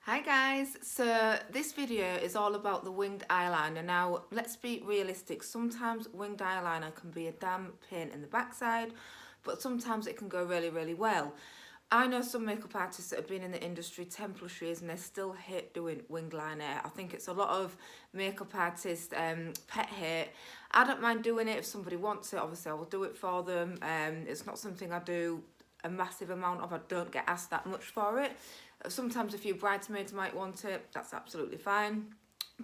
Hi guys, so this video is all about the winged eyeliner. Now let's be realistic, sometimes winged eyeliner can be a damn pain in the backside, but sometimes it can go really well. I know some makeup artists that have been in the industry 10 plus years and they still hate doing winged liner. I think it's a lot of makeup artists pet hate. I don't mind doing it if somebody wants it, obviously I will do it for them. It's not something I do a massive amount of. I don't get asked that much for it. Sometimes a few bridesmaids might want it, that's absolutely fine.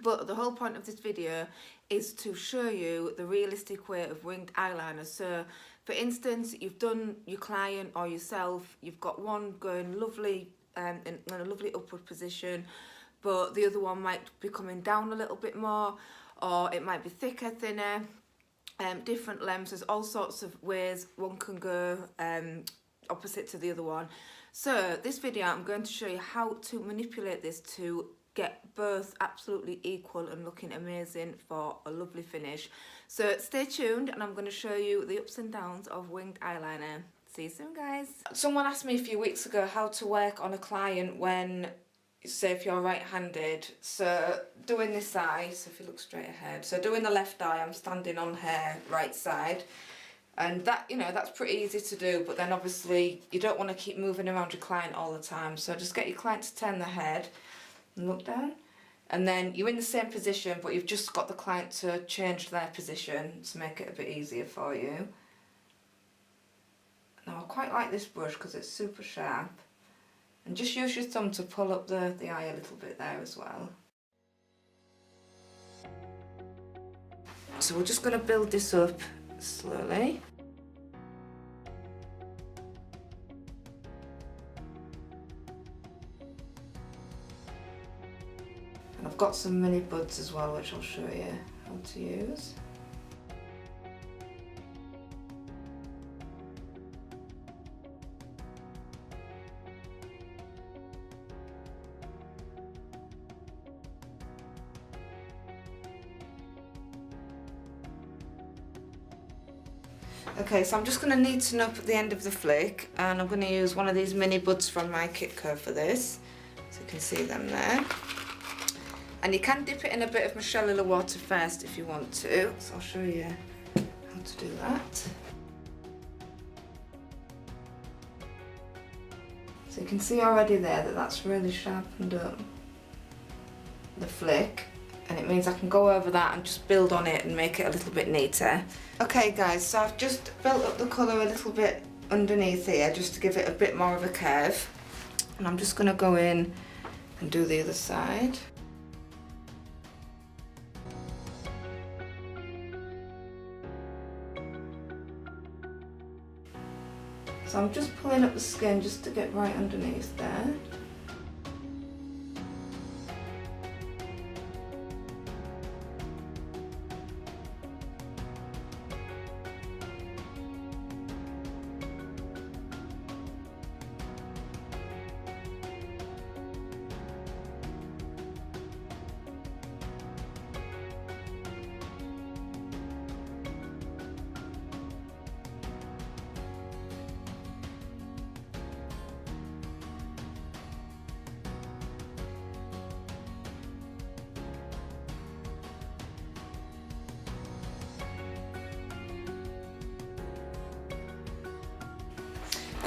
But the whole point of this video is to show you the realistic way of winged eyeliner. So for instance, you've done your client or yourself, you've got one going lovely in a lovely upward position, but the other one might be coming down a little bit more, or it might be thicker, thinner, different lengths. There's all sorts of ways one can go opposite to the other one. So this video I'm going to show you how to manipulate this to get both absolutely equal and looking amazing for a lovely finish. So stay tuned and I'm going to show you the ups and downs of winged eyeliner. See you soon guys. Someone asked me a few weeks ago how to work on a client when, say if you're right-handed. So doing this eye, so if you look straight ahead, so doing the left eye, I'm standing on her right side. And that, you know, that's pretty easy to do, but then obviously you don't want to keep moving around your client all the time. So just get your client to turn their head and look down. And then you're in the same position, but you've just got the client to change their position to make it a bit easier for you. Now I quite like this brush because it's super sharp. And just use your thumb to pull up the eye a little bit there as well. So we're just going to build this up slowly. And I've got some mini buds as well, which I'll show you how to use. Okay, so I'm just going to neaten up at the end of the flick, and I'm going to use one of these mini buds from my Kitco for this, so you can see them there. And you can dip it in a bit of micellar water first if you want to, so I'll show you how to do that. So you can see already there that that's really sharpened up the flick, and it means I can go over that and just build on it and make it a little bit neater. Okay guys, so I've just built up the colour a little bit underneath here just to give it a bit more of a curve, and I'm just going to go in and do the other side. So I'm just pulling up the skin just to get right underneath there.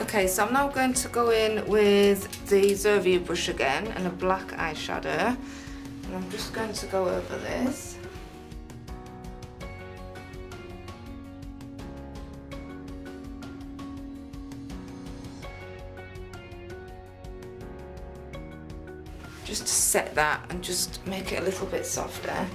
Okay, so I'm now going to go in with the SOOOO brush again and a black eyeshadow, and I'm just going to go over this. Just to set that and just make it a little bit softer.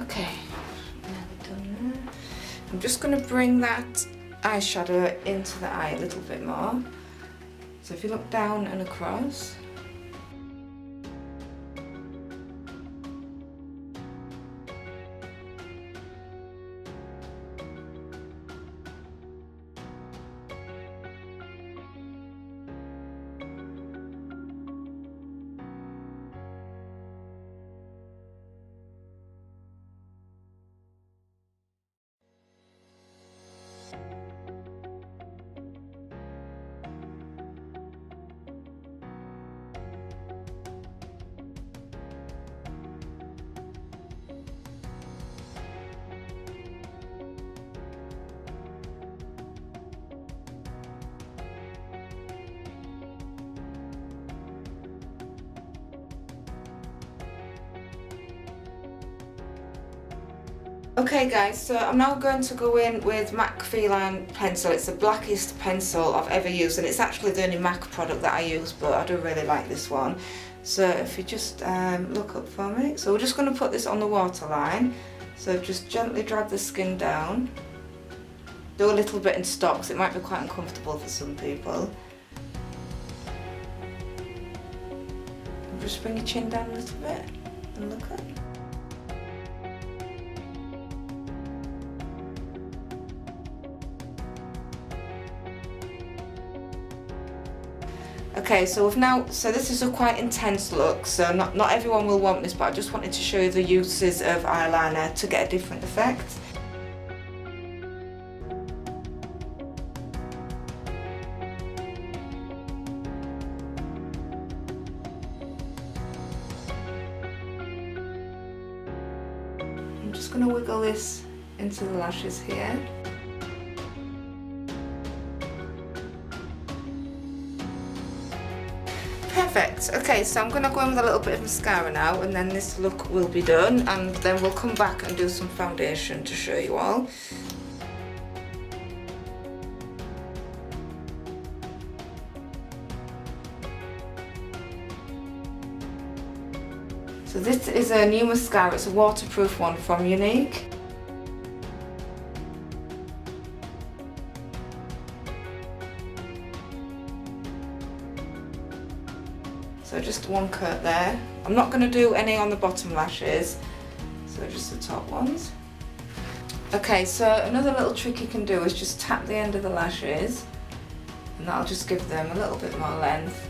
Okay, nearly done there. I'm just going to bring that eyeshadow into the eye a little bit more. So if you look down and across. Okay guys, so I'm now going to go in with MAC Feline pencil. It's the blackest pencil I've ever used, and it's actually the only MAC product that I use, but I do really like this one. So if you just look up for me. So we're just going to put this on the waterline. So just gently drag the skin down. Do a little bit in stock, because it might be quite uncomfortable for some people. And just bring your chin down a little bit and look up. Okay, so this is a quite intense look, so not everyone will want this, but I just wanted to show you the uses of eyeliner to get a different effect. I'm just going to wiggle this into the lashes here. Perfect. Okay, so I'm going to go in with a little bit of mascara now, and then this look will be done, and then we'll come back and do some foundation to show you all. So this is a new mascara. It's a waterproof one from Unique. So just one coat there. I'm not going to do any on the bottom lashes, so just the top ones. Okay, so another little trick you can do is just tap the end of the lashes, and that'll just give them a little bit more length.